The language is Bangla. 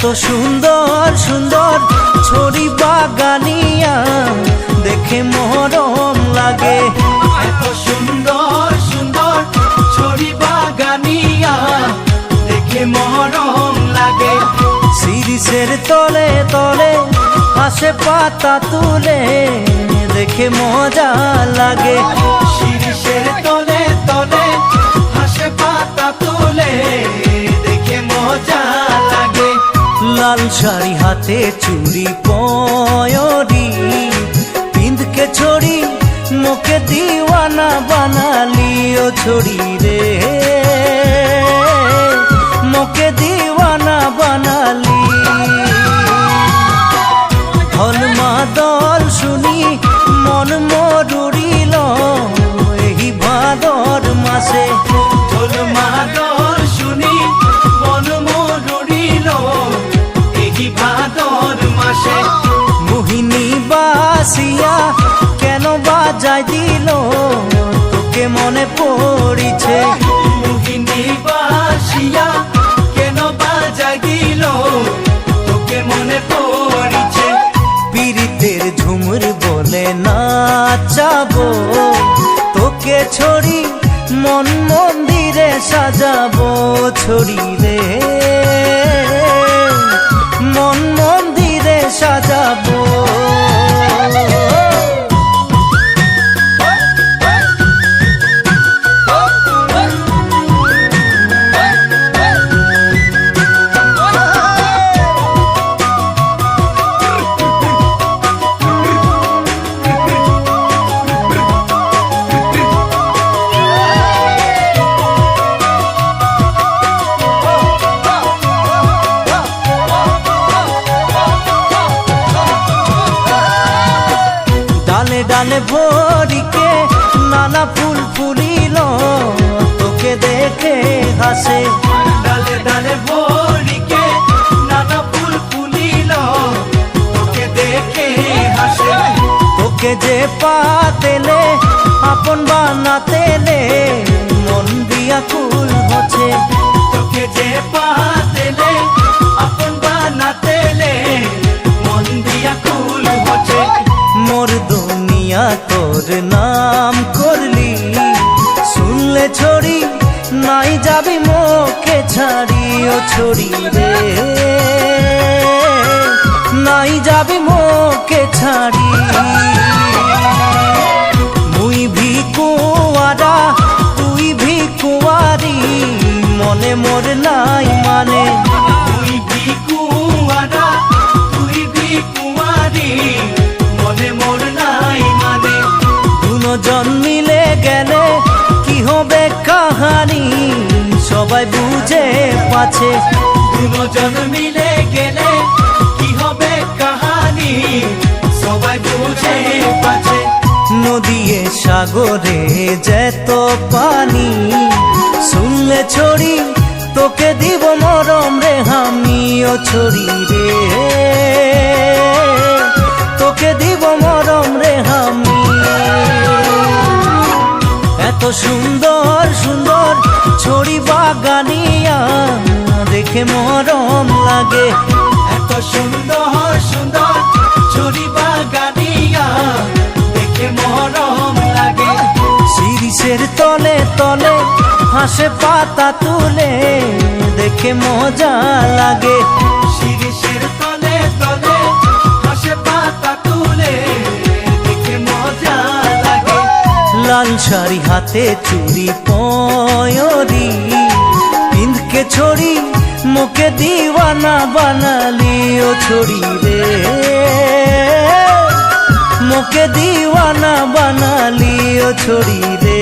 এত সুন্দর সুন্দর ছড়ি বাগানিয়া দেখে মরম লাগে। এত সুন্দর সুন্দর ছড়ি বাগানিয়া দেখে মরম লাগে। শিরিষের তলে তলে হাসে পাতা তুলে দেখে মজা লাগে। শিরিষের তলে তলে হাসে পাতা তুলে দেখে মজা লাগে। লাল শাড়ি হাতে চুড়ি পয়রি পিঁধকে ছড়ি মুখে দিওয়ানা বানালি ও ছড়ি রে মুখে দিওয়ানা বানালি। ঢল মাদল শুনি মন মরুড়িল এই ভাদর মাসে। ঢোল মাদল শুনি মন মরুড়িল এই ভাদর মাসে। মোহিনী বাসিয়া কেন বাজাই দিল তোকে মনে পড়িছে। মোহিনী বাসিয়া কেন বাজাই দিল তোকে মনে পড়িছে। পীড়িতের ঝুমুর বলে নাচাবো তোকে ছড়ি মন মন্দিরে সাজাবো ছড়ি রে মন মন্দিরে সাজাবো। ডালে ডালে ভরিকে নানা ফুল ফুলিল তোকে দেখে হাসে। ডালে ডালে ভরিকে নানা ফুল ফুলিল তোকে দেখে হাসে। তোকে যে পাতেলে আপন বানাতেলে মন দিয়া কুল হচ্ছে। তোকে যে পাতেলে আপন বানাতেলে মন দিয়া কুল হচ্ছে। মোর দুনিয়া তোর নাম করলি শুনলে ছড়ি নাই যাবি মুখে ছাড়ি ও ছড়ি রে নাই যাবি মুখে ছাড়ি। মুই ভিকুয়ারা তুই ভিকুয়ারি মনে মোর নাই মানে। তুই ভিকুয়ারা তুই ভিকুয়ারি মনে মোর নাই মানে। দুজন মিলে গেলে কি হবে কাহানি সবাই বুঝে পাছে। দুজন মিলে গেলে কি হবে কাহানি সবাই বুঝে পাছে। নদীয়ে সাগরে যেত পানি শুনলে ছড়ি তোকে দিব মরম রে আমিও ছড়ি রে তোকে দিব মরম রে আমি। এত সুন্দর সুন্দর ছড়ি বাগানিয়া দেখে মরম লাগে। এত সুন্দর সুন্দর ছড়ি বাগানিয়া দেখে মরম লাগে। শিরিষের তলে তলে হাসে পাতা তুলে দেখে মজা লাগে। শিরিষের তলে তলে হাসে পাতা তুলে দেখে মজা লাগে। লাল শাড়ি হাতে চুড়ি পয়রি পিঁধকে ছড়ি মুখে দিওয়ানা বানালি ও ছড়ি রে মুখে দিওয়ানা বানালি ও ছড়ি রে।